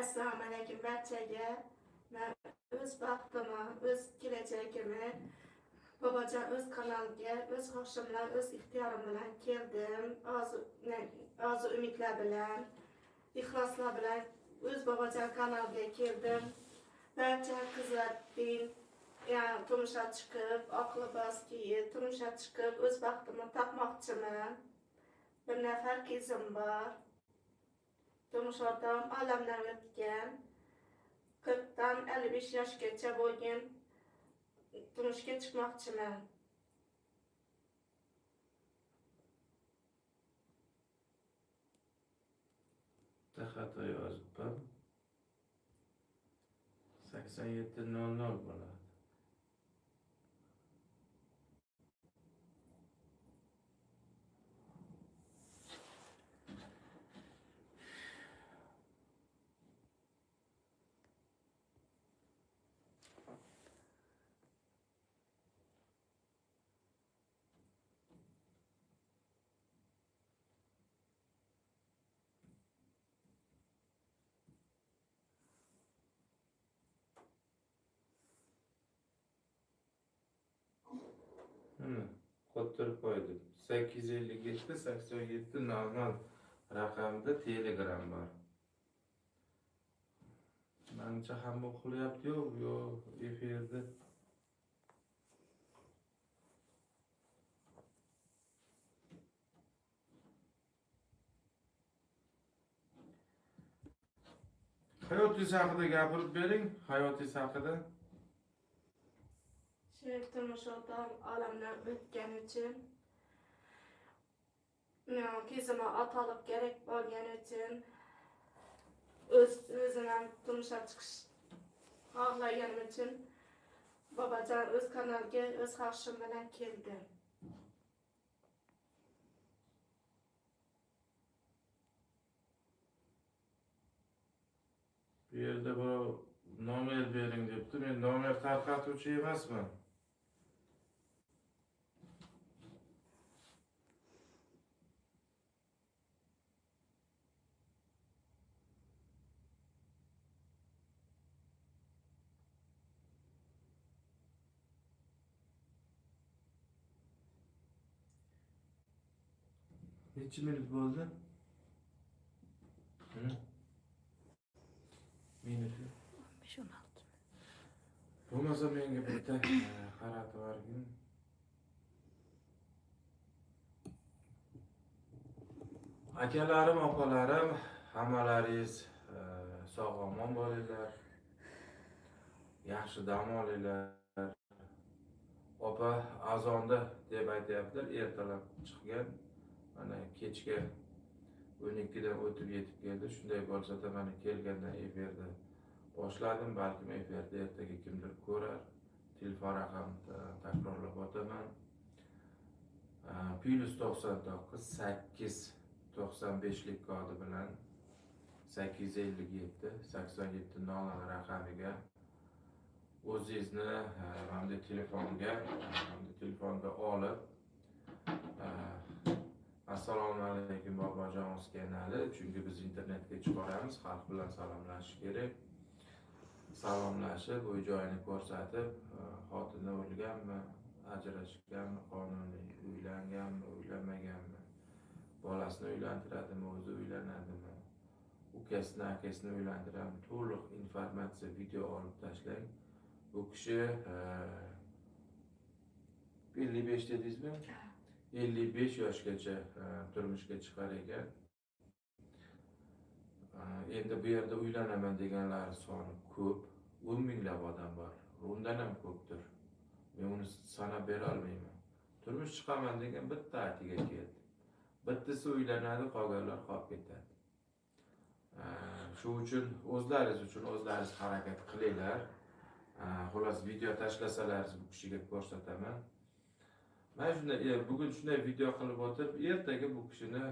Assalomu alaykum barchaga. Men o'z baxtimi, o'z kelajagimni Bobojon o'z kanaliga, o'z xohishim bilan, o'z ixtiyorim bilan keldim. Orzu umidlar bilan, ixloslar bilan o'z Bobojon kanaliga keldim. Barcha qizlar turmushga chiqib, oq libos kiyib, turmushga chiqib, o'z baxtimni topmoqchiman. Bir nafar qizim bor. Turmush o'rtog'im olamdan o'tgan. 40 dan 55 yoshgacha bo'lgan. Turmushga chiqmoqchiman. Xato yozibman. 87:00 bo'ladi. Qo'yib qo'ydim. 857 87 normal raqamda Telegram bor. Menimcha hamma uxlayapti yo'q efirda. Hayotingiz haqida gapirib bering, hayotingiz haqida. Turmush o'rtog'im olamdan o'tgani uchun, qizimga otalik kerak bo'lgani uchun, o'zimdan turmushga chiqish xohlaganim uchun Bobojon o'z kanaliga o'z xohishim bilan keldim. Bu yerda birov nomer bering debdi. Men nomer tarqatuvchi emasman. Necha minut bo'ldi? Minuti 15-16. Bo'lmasa menga bitta qaratib yuborgin. Akalarim, opalarim, hammalaringiz sog'-omon bo'linglar. Yaxshi dam olinglar. Opa azonda deb aytayaptilar, ertalab chiqgan. Mana kechga 12 dan o'tib yetib keldi. Shunday bo'lsa-da mana kelgandan efirda boshladim. Balkim efirda ertaga kimdir ko'rar. Telefon raqamni takrorlab o'taman. +99 8 95 lik kodi bilan 857 87 00 raqamiga o'zingizni hamda telefonga olib Assalomu alaykum Bobojon o'z kanali, chunki biz internetga chiqaramiz, xalq bilan salomlashish kerak. Salomlashib, uy joyini ko'rsatib, xotini o'lganmi, ajrashganmi, qonuniy uylanganmi, uylanmaganmi, bolasini uylantiradimi, o'zi uylanadimi, ukasini, akasini uylantiradimi, to'liq informatsiya video olib tashlang. Bu kishi 55 dedingizmi? 55 yoshgacha turmushga chiqar ekan. Endi bu yerda uylanaman deganlar soni ko'p, 10 minglab odam bor. Undan ham ko'pdir. Men uni sanab bera olmayman. Turmush chiqaman degan bitta atiga keldi. Bittasi uylanadi, qolganlar qolib ketadi. Shu uchun o'zlaringiz harakat qilinglar. Xolos video tashlasalar bu kishiga ko'rsataman. Men bugun shunday video qilib o'tirib, ertaga bu kishini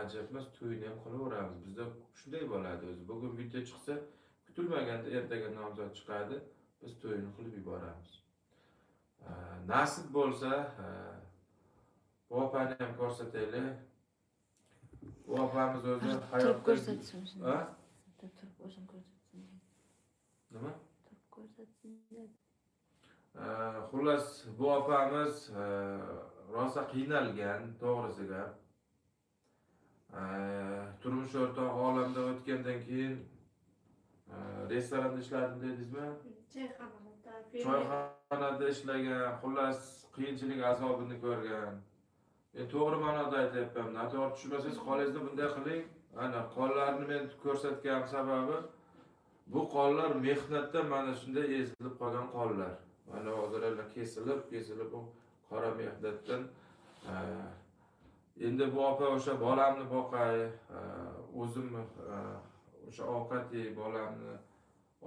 ajabmas to'yini ham qilaveramiz. Bizda shunday bo'ladi o'zi. Bugun video chiqsa, kutilmaganda ertaga nomzod chiqadi, biz to'yini qilib yuboramiz. Nasib bo'lsa, bu opani ham ko'rsataylik. Bu opamiz o'zi hayotda... Turib ko'rsatsin. Turib o'zim ko'rsatsin. xullas bu opamiz rosa qiynalgan to'g'risiga. Turmush o'rtoq olamda o'tgandan keyin restoranda ishladim dedingizmi? Choyxonada ishlagan, xullas qiyinchilik azobini ko'rgan. To'g'ri ma'noda aytyapman. Noto'g'ri tushunmasangiz qo'lingizni bunday qiling. Ana qonlarni men ko'rsatgan sababi bu qonlar mehnatda mana shunday ezilib qolgan qonlar. Mana hozirlar kesilib bu qora mehnatdan endi bu opa o'sha bolamni boqay, o'zim o'sha ovqat yey, bolamni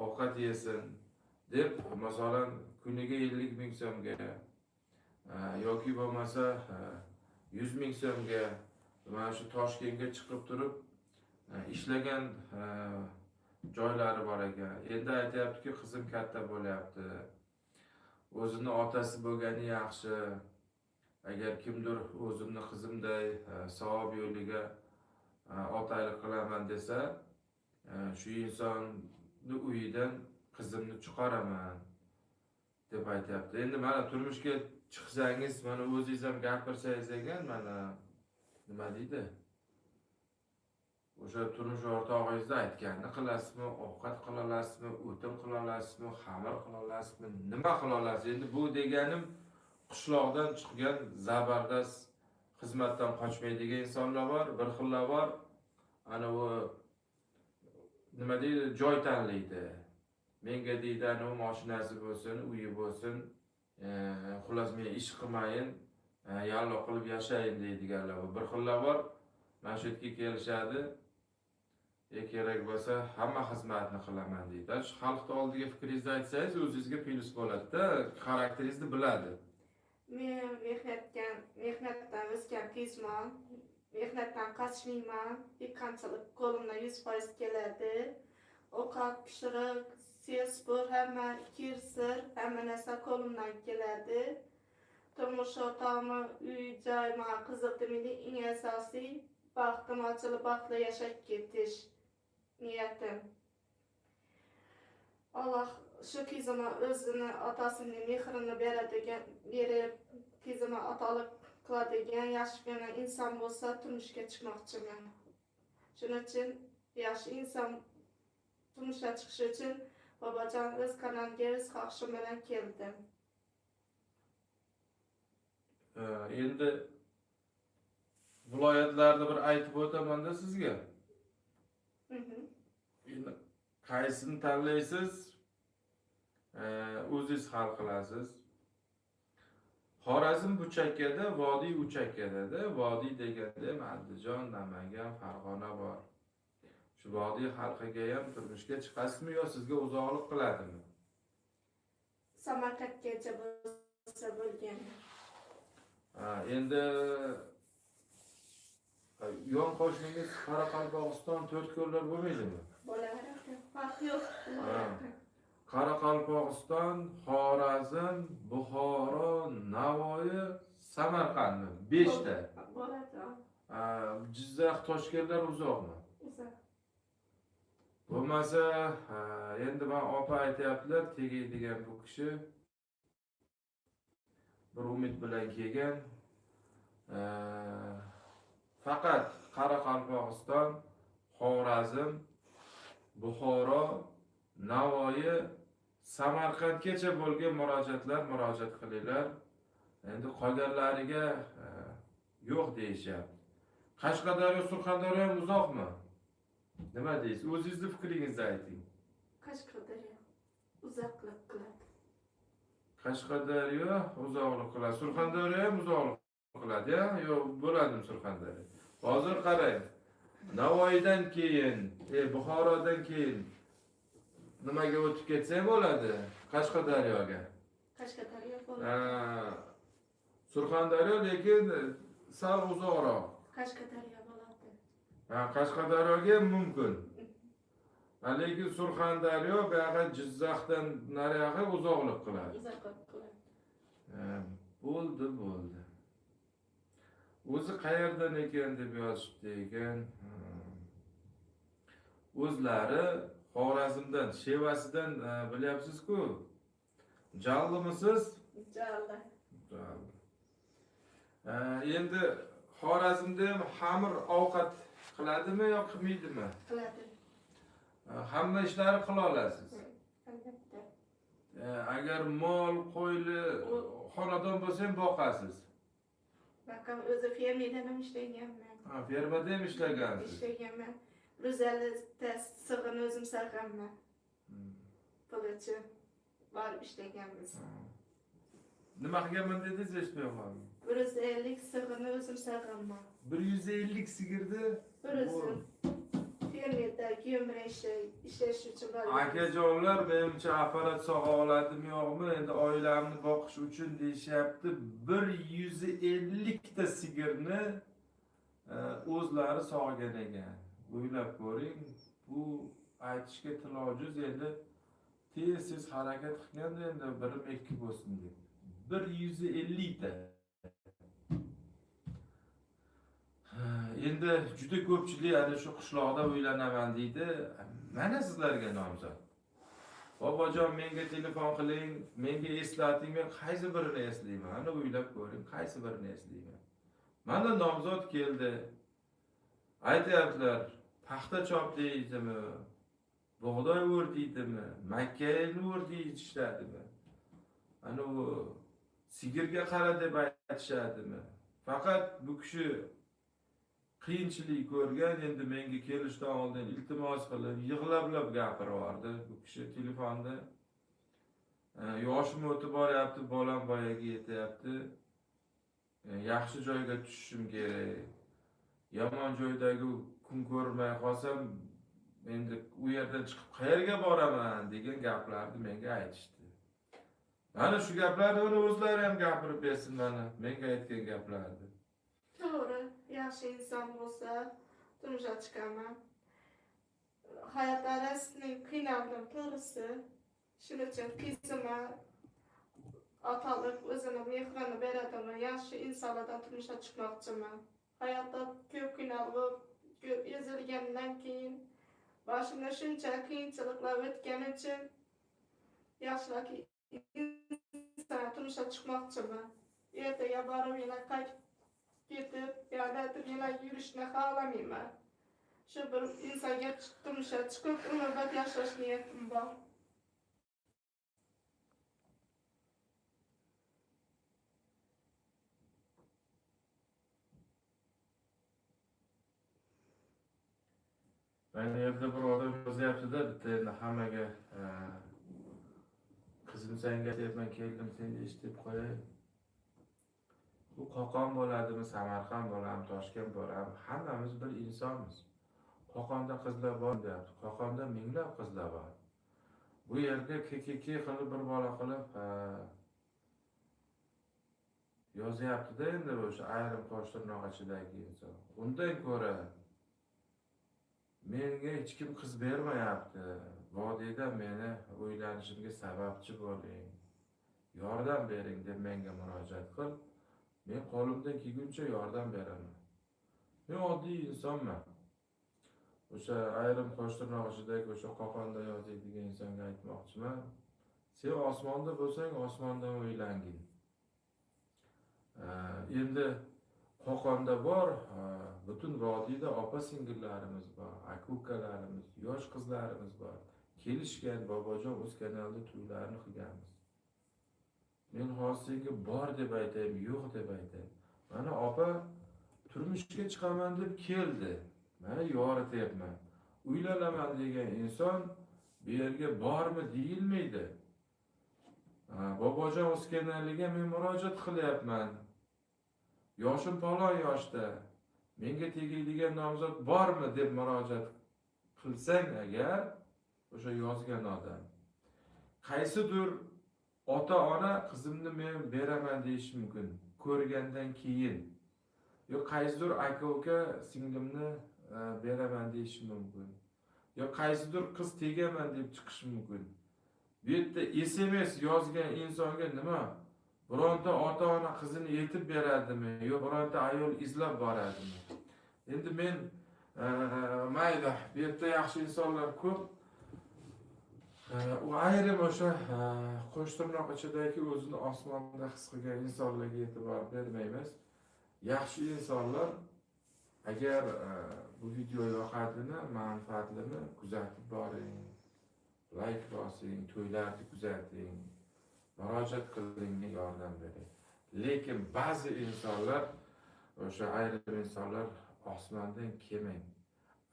ovqat yesin deb masalan kuniga 50 ming so'mga yoki bo'lmasa 100 ming so'mga mana shu Toshkentga chiqib turib ishlagan joylari bor ekan. Endi aytayaptiki, qizim katta bo'lyapti. O'zini otasi bo'lgani yaxshi. Agar kimdir o'zimni qizimday savob yo'liga otaylik qilaman desa, shu insonni uyidan qizimni chiqaraman deb aytayapti. Endi mana turmushga chiqsangiz, mana o'zingiz ham gapirsangiz ekan, mana nima deydi? O'sha turmush o'rtog'ingizni aytganini qilasizmi, ovqat qila olasizmi, o'tin qila olasizmi, xamir qila olasizmi, nima qila olasiz? Endi bu deganim qishloqdan chiqgan zabardast xizmatdan qochmaydigan insonlar bor, bir xillar bor. Ana u nima deydi, joy tanlaydi. Menga deydi, ana u mashinasi bo'lsin, uyi bo'lsin, xullas men ish qilmayin, yallo qilib yashayin deydiganlar bor. Bir xillar bor. Mana shu yerga kelishadi. Kerak bo'lsa hamma xizmatni qilaman deydi. Shu xalqning oldiga fikringizni aytsangiz, o'zingizga plyus bo'ladi-da, xarakteringizni biladi. Men mehnatdan o'sgan qizman, mehnatdan qochmayman, qanchalik qo'limdan 100% keladi. Ovqat pishiriq, sespur, hamma kirsir, hamma narsa qo'limdan keladi. Turmush o'rtog'imni uy-joy menga qiziqdi. Mening eng asosiy baxtim ochilib, baxtli yashab ketish niyatim. Alloh shu qizimga o'zini otasining mehrini berib, qizimga otalik qiladigan yaxshi inson bo'lsa turmushga chiqmoqchiman. Shuning uchun yaxshi inson turmushga chiqish uchun bobojon o'z kanaliga o'z xohishim bilan keldim. Endi viloyatlarni bir aytib o'taman-da sizga. Endi qaysini tanlaysiz? O'zingiz hal qilasiz. Xorazm bu chakkada, Vodiy u chakkada-da. Vodiy deganda Andijon, Namangan, Farg'ona bor. Shu Vodiy xalqiga ham turmushga chiqasizmi yo sizga uzoqlik qiladimi? Samarqandgacha bo'lsa bo'lgan. Endi yon qo'shningiz Qoraqalpog'iston, To'rtko'llar bo'lmaydimi? Bo'laveradi. Farq yo'q. Qoraqalpog'iston, Xorazm, Buxoro, Navoiy, Samarqandmi? 5 ta. Bo'ladi. Jizzax, Toshkentlar uzoqmi? Uzoq. Bo'lmasa, endi men opa aytayaptilar, tegaydigan bu kishi bir umid bilan kelgan. Faqat Qoraqalpog'iston, Xorazm, Buxoro, Navoiy, Samarqandgacha bo'lgan murojaat qilinglar. Endi qolganlariga yo'q deyishyapti. Qashqadaryo, Surxondaryo ham uzoqmi? Nima deysiz? O'zingizning fikringizni ayting. Qashqadaryo uzoqlik qiladi. Qashqadaryo uzoqlik qiladi. Surxondaryo ham uzoqlik qiladi-ya? Yo'q, bo'ladimi Surxondaryo? Hozir qarang. Navoiydan keyin, Buxorodan keyin nimaga o'tib ketsa bo'ladi? Qashqadaryoga. Qashqadaryo bo'ladi. Surxondaryo lekin sal uzoqroq. Qashqadaryo bo'ladi. Qashqadaryoga mumkin. Lekin Surxondaryo bu yoqqa Jizzaxdan nariyoqqa uzoqlik qiladi. Uzoqlik qiladi. Bo'ldi. O'zi qayerdan ekan deb yozibdi ekan. O'zlari Xorazmdan, Shevasidan bilyapsiz-ku. Jallımisiz? Jallı. Jallı. Endi Xorazmda ham xamir ovqat qiladimi yo qilmaydimi? Qiladi. Hamma ishlarni qila olasiz. Albatta. Agar mol, qo'yli xonadon bo'lsa ham boqasiz. Bakam o'zi fermada ham ishlaganman. Fermada ham ishlagansiz. Ishlaganman. Ro'zalida sig'ini o'zim saqlaganman. Pilichi borib ishlaganmiz. Nima qilganman dedingiz, eshitmayapman. 150 sig'ini o'zim saqlaganman. 150 sigirni? O'zim fermada ko'mir ishlash uchun borib. Akajonlar, menimcha apparat sog'a oladimi yo'qmi? Endi oilamni boqish uchun deyishyapti. 150 ta sigirni o'zlari sog'gan ekan. O'ylab ko'ring, bu aytishga til ojiz. Endi tez harakat qilganda endi birim ikki bo'lsin deb. 150 ta. Endi juda ko'pchilik ana shu qishloqda uylanaman deydi. Mana sizlarga nomzod. Bobojon, menga telefon qiling, menga eslating, men qaysi birini eslayman? Ana o'ylab ko'ring, qaysi birini eslayman? Mana nomzod keldi. Aytayaptilar, paxta chop deydimi? Bug'doy o'r deydimi? Makkayni o'r deyishadimi? Ana u sigirga qara deb aytishadimi? Faqat bu kishi qiyinchilik ko'rgan, endi menga kelishdan oldin iltimos qilib, yig'lab gapirardi. Bu kishi telefonda yoshim o'tib boryapti, bolam boyaga yetyapti. Yaxshi joyga tushishim kerak. Yomon joydagi kun ko'rmay qolsam, endi u yerdan chiqib qayerga boraman degan gaplarni menga aytishdi. Mana shu gaplarni o'zlari ham gapirib bersin, mana menga aytgan gaplarni. To'g'ri, yaxshi inson bo'lsa, turmushga chiqaman. Hayot arasining qiynaldim, to'g'risi. Shuning uchun qizimga otalik o'zini mehrini beradimi, yaxshi insonlardan turmushga chiqmoqchiman. Hayotda ko'p qiynalib, ko'p ezilgandan keyin boshimda shuncha qiyinchiliklar o'tgani uchun yaxshiroq inson turmushga chiqmoqchiman. Ertaga borib yana qaytib ketib, yana yurishni xohlamayman. Shu bir insonga turmushga chiqib, umrbod yashash niyatim bor. Mana yerda bir odam yozyapti-da, bitta endi hammaga qizim senga deyapman, keldim seni eshitib qo'yay. Bu Qo'qon bo'ladimi, Samarqand bo'ladimi, Toshkent bo'ladimi, hammamiz bir insonmiz. Qo'qonda qizlar bor deyapti. Qo'qonda minglab qizlar bor. Bu yerga KKK qilib bir bola qilib yozyapti-da, endi o'sha ayrim qo'sh tirnoq ichidagi inson. Undan ko'ra menga hech kim qiz bermayapti. Vodiyda meni uylanishimga sababchi bo'ling, yordam bering deb menga murojaat qil. Men qo'limdan kelguncha yordam beraman. Men oddiy insonman. O'sha ayrim qo'sh tirnoq ichidagi o'sha Qo'qonda yozadigan insonga aytmoqchiman. Sen osmonda bo'lsang, osmondan uylangin. Endi Qo'qonda bor, butun vodiyda opa singillarimiz bor, aka-ukalarimiz, yosh qizlarimiz bor. Kelishgan, bobojon o'z kanalda to'ylarni qilganmiz. Men hozir senga bor deb aytaymi, yo'q deb aytaymi. Mana opa turmushga chiqaman deb keldi. Mana yorityapman. Uylanaman degan inson bu yerga bormi deyilmaydi. Bobojon o'z kanaliga men murojaat qilyapman. Yoshim palon yoshda, menga tegadigan nomzod bormi deb murojaat qilsang agar, o'sha yozgan odam qaysidir ota-ona qizimni men beraman deyish mumkin, ko'rgandan keyin. Yo qaysidir aka-uka singlimni beraman deyish mumkin. Yo qaysidir qiz tegaman deb chiqish mumkin. Bu yerda SMS yozgan insonga nima? Bironta ota-ona qizini yetib beradimi yo bironta ayol izlab boradimi? Endi men mayda, bu yerda yaxshi insonlar ko'p. U ayrim o'sha qo'shtirnoq ichidagi o'zini osmonda his qilgan insonlarga e'tibor bermaymiz. Yaxshi insonlar agar bu video yoqadimi, manfaatlimi kuzatib boring, like bosing, to'ylarni kuzating, murojaat qiling, yordam bering. Lekin ba'zi insonlar, o'sha ayrim insonlar osmondan kelmang.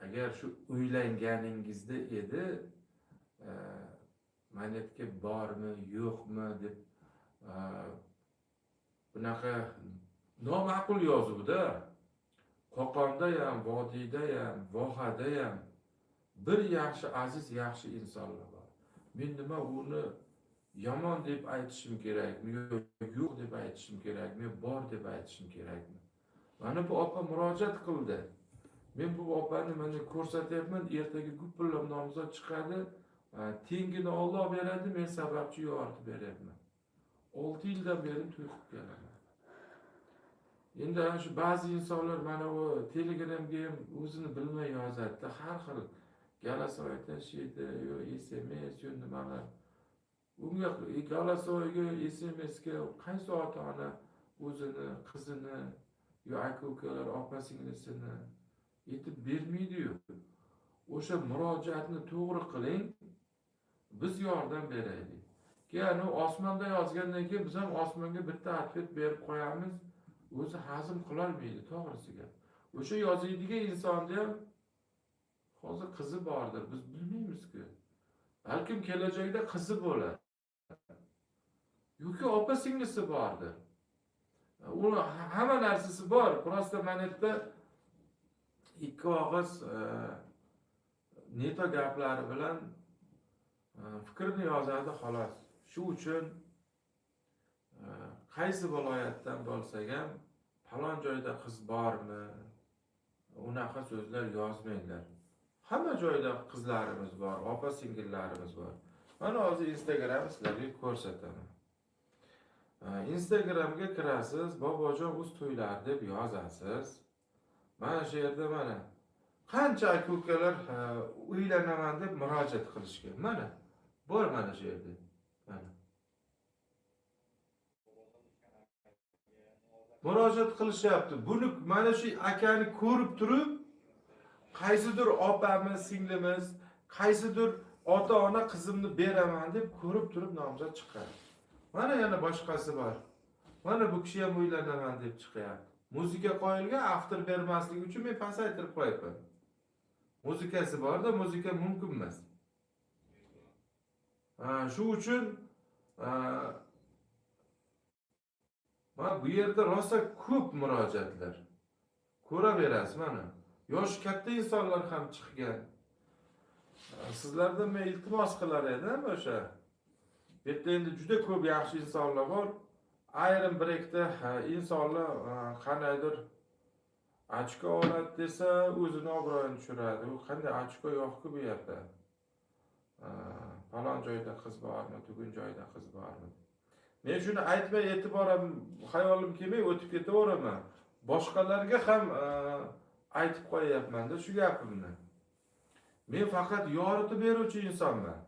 Agar shu o'ylanganingizda edi, manetga bormi, yo'qmi deb bunaqa noma'qul yozuvda, Qo'qonda ham, Vodiyda ham, Vohada ham bir yaxshi, aziz, yaxshi insonlar bor. Men nima uni yomon deb aytishim kerakmi, yo'q deb aytishim kerakmi, bor deb aytishim kerakmi? Mana bu opa murojaat qildi. Men bu opani mana ko'rsatyapman, ertaga gupillab nomzod chiqadi, tengini Alloh beradi, men sababchi yoritib beryapman. 6 yildan beri to'y qilib kelaman. Endi ana shu ba'zi insonlar mana o Telegramga ham o'zini bilmay yozadi, har xil galasoy tashiydi, yo SMS, yo nimalar. Unga galasoyga, SMSga qaysi ota-ona o'zini, qizini, yo aka-ukalar, opa-singlisini yetib bermaydi-yu. O'sha murojaatni to'g'ri qiling, biz yordam beraylik. Ya'ni osmonda yozgandan keyin biz ham osmonga bitta atvet berib qo'yamiz, o'zi hazm qilolmaydi, to'g'risiga. O'sha yozadigan insonda ham hozir qizi bordir, biz bilmaymiz-ku. Balkim kelajakda qizi bo'lar. Yoki opa-singlisi bordir. Uni hamma narsasi bor. Prosta manetda ikki og'iz neto gaplari bilan fikrni yozadi xolos. Shu uchun qaysi viloyatdan bo'lsak ham falon joyda qiz bormi? Unaqa so'zlar yozmanglar. Hamma joyda qizlarimiz bor, opa-singillarimiz bor. Mana hozir Instagramni sizlarga ko'rsataman. Instagramga kirasiz, Bobojon uz to'ylar deb yozasiz. Mana shu yerda mana qancha aka-ukalar uylanaman deb murojaat qilishgan. Mana bor mana shu yerda. Mana murojaat qilishyapti. Buni mana shu akani ko'rib turib, qaysidir opamiz, singlimiz, qaysidir ota-ona qizimni beraman deb ko'rib turib nomzod chiqadi. Mana yana boshqasi bor. Mana bu kishi ham uylanaman deb chiqyapti. Muzika qo'yilgan, after bermaslik uchun men pasaytirib qo'yibman. Muzikasi borda, muzika mumkin emas. Shu uchun mana bu yerda rosa ko'p murojaatlar. Ko'raverasiz mana. Yosh katta insonlar ham chiqgan. Sizlardan men iltimos qilar edim o'sha. Bu yerda endi juda ko'p yaxshi insonlar bor. Ayrim bir ikkita insonlar qanaydir ochko oladi desa, o'zini obro'yini tushiradi. U qanday ochko yo'q-ku bu yerda. Falon joyda qiz bormi, tugun joyda qiz bormi? Men shuni aytmay e'tiborim, xayolim kelmay o'tib ketaveraman. Boshqalarga ham aytib qo'yapman-da shu gapimni. Men faqat yoritib beruvchi insonman.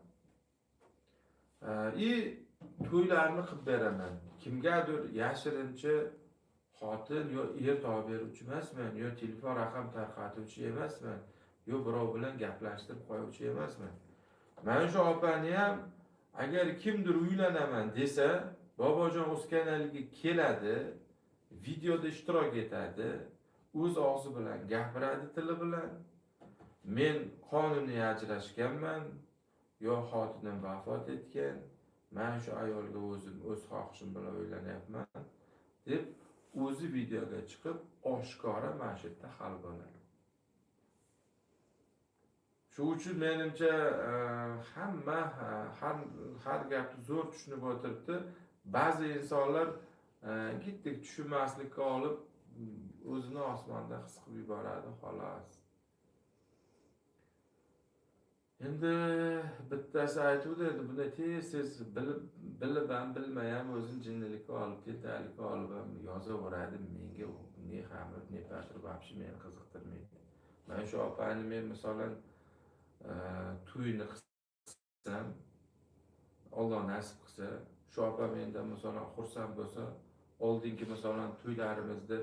To'ylarni qilib beraman. Kimgadir yashirincha xotin yo er topib beruvchi emasman, yo telefon raqam tarqatuvchi emasman, yo birov bilan gaplashtirib qo'yuvchi emasman. Mana shu opani ham agar kimdir uylanaman desa, Bobojon o'z kanaliga keladi, videoda ishtirok etadi, o'z og'zi bilan gapiradi, tili bilan. Men qonuniy ajrashganman, yo xotinim vafot etgan, men shu ayolga o'zim o'z xohishim bilan uylanyapman deb o'zi videoga chiqib oshkora mana shu yerda hal bo'ladi. Shu uchun menimcha hamma har gapni zo'r tushunib o'tiribdi. Ba'zi insonlar gittik tushunmaslikka olib o'zini osmonda his qilib yuboradi xolos. Endi bittasi aytuvdi, endi buni tez bilib ham bilmayam o'zini jinnilikka olib, tentaklikka olib ham yozaveradi. Menga ne xamir, ne patir vobshe meni qiziqtirmaydi. Mana shu opani men masalan to'yini qilsam, Alloh nasib qilsa, shu opa mendan masalan xursand bo'lsa, oldingi masalan to'ylarimizda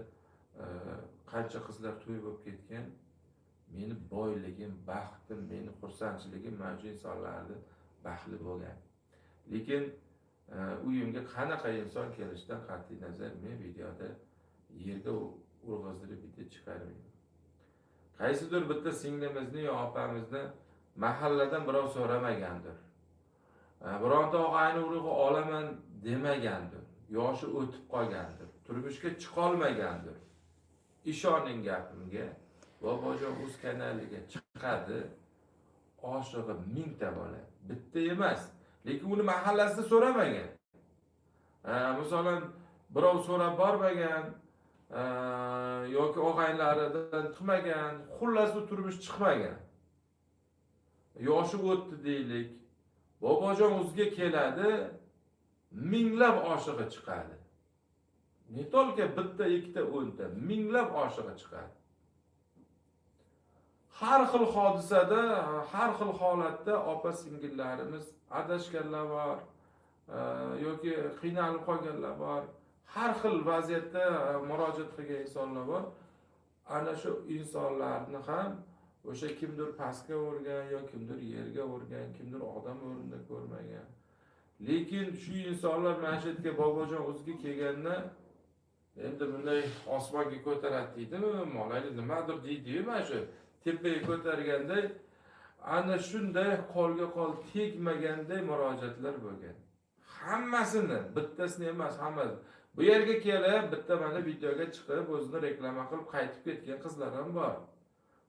qancha qizlar to'y bo'lib ketgan, meni boyligim, baxtim, meni xursandchiligim mana shu insonlarni baxtli bo'lgan. Lekin uyimga qanaqa inson kelishidan qat'iy nazar men videoda yerga urg'izdirib bitta chiqarmayman. Qaysidir bitta singlimizni yo opamizni mahalladan birov so'ramagandir. Bironta og'ayni urug'i olaman demagandir. Yoshi o'tib qolgandir. Turmushga chiqolmagandir. Ishoning gapimga. Bobojon o'z kanaliga chiqadi. Oshig'i 1000 ta bola. Bitta emas. Lekin uni mahallasida so'ramagan. Masalan, birov so'rab bormagan, yoki og'aynilaridan chiqmagan, xullas u turmush chiqmagan. Yoshi o'tdi deylik. Bobojon o'ziga keladi, minglab oshig'i chiqadi. Netolka bitta, ikkita, 10 ta, minglab oshig'i chiqadi. Har xil hodisada, har xil holatda opa singillarimiz adashganlar bor, yoki qiynalib qolganlar bor. Har xil vaziyatda murojaat qilgan insonlar bor. Ana shu insonlarni ham o'sha kimdir pastga urgan, yo kimdir yerga urgan, kimdir odam o'rnida ko'rmagan. Lekin shu insonlar mana shu yerga Bobojon o'ziga kelganda endi bunday osmonga ko'taradi deydimi, molayli nimadir deydi-yu, mana shu tepaga ko'targanda ana shunday qo'lga qo'l tegmaganday murojaatlar bo'lgan. Hammasini, bittasini emas, hammasi. Bu yerga kelib, bitta mana videoga chiqib, o'zini reklama qilib qaytib ketgan qizlar ham bor.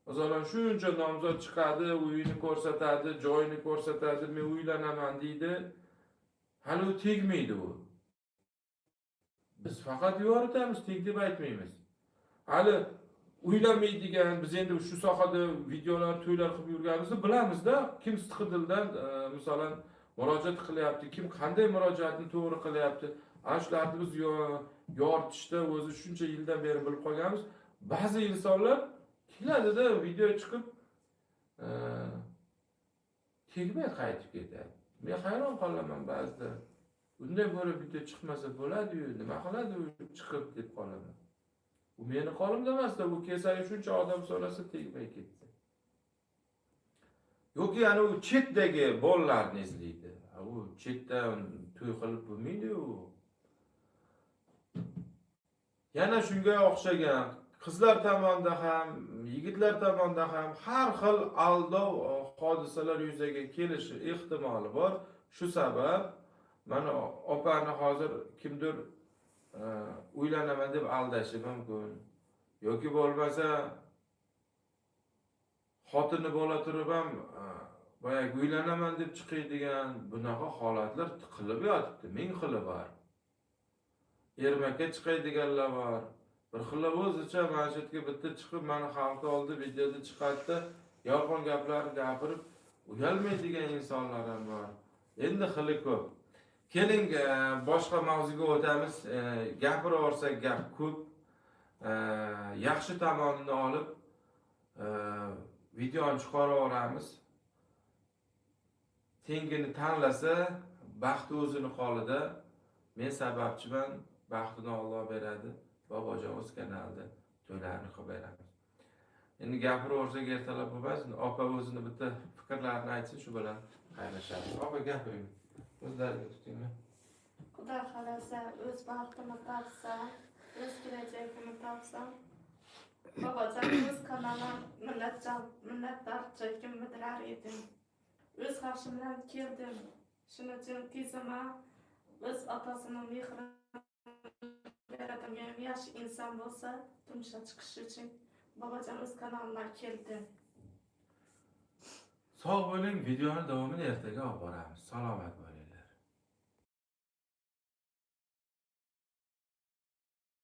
Masalan, shuncha nomzod chiqadi, uyini ko'rsatadi, joyini ko'rsatadi, men uylanaman deydi. Hali u tegmaydi u. Biz faqat yoritamiz, teg deb aytmaymiz. Hali uylanmaydigan, biz endi shu sohada videolar, to'ylar qilib yurganimizni bilamiz-da, kim siqidildan masalan murojaat qilyapti, kim qanday murojaatni to'g'ri qilyapti. Ana shularni biz yoritishda o'zi shuncha yildan beri bilib qolganmiz. Ba'zi insonlar keladi-da, video chiqib tegmay qaytib ketadi. Men hayron qolaman ba'zida. Unday bo'lib video chiqmasa bo'ladi-yu, nima qiladi u chiqib deb qolaman. Bu meni qo'limda emas-da, bu kelsa shuncha odam so'rasa tegmay ketdi. Yoki yana u chetdagi bolalarni izlaydi. U chetdan to'y qilib bo'lmaydi-yu. Yana shunga o'xshagan qizlar tomonidan ham, yigitlar tomonidan ham har xil aldov hodisalar yuzaga kelishi ehtimoli bor. Shu sabab mana opani hozir kimdir uylanaman deb aldashi mumkin. Yoki bo'lmasa xotini bo'la turib ham boyagi uylanaman deb chiqadigan bunaqa holatlar tiqilib yotibdi. Ming xili bor. Ermakka chiqadiganlar bor. Bir xil o'zicha mana shu yerga bitta chiqib, mana xalq oldi videoda chiqadi, yolg'on gaplarni gapirib uyalmaydigan insonlar ham bor. Endi xili ko'p. Keling, boshqa mavzuga o'tamiz. Gapiraversak gap ko'p. Yaxshi tomonini olib videoni chiqaraveramiz. Tengini tanlasa, baxti o'zini qo'lida. Men sababchiman, baxtini Alloh beradi. Bobojon o'z kanalida to'ylarni qilib beramiz. Endi gapiraversak ertalab bo'lmas. Opa o'zini bitta fikrlarini aytsin, shu bilan xayrlashamiz. Opa gapiring. O'zlariga tutingmi? Xudo xolasa, o'z baxtimni topsam, o'z kelajagimni topsam, Bobojon o'z kanalim minnatdorchiligimni bildirar edim. O'z xohishim bilan keldim. Shuning uchun tezima o'z otasining mehrini yaratgan yaxshi inson bo'lsa, turmushga chiqish uchun Bobojon o'z kanalimdan keldi. Sog' bo'ling, videoni davomini ertaga olib boramiz. Salomat bo'ling.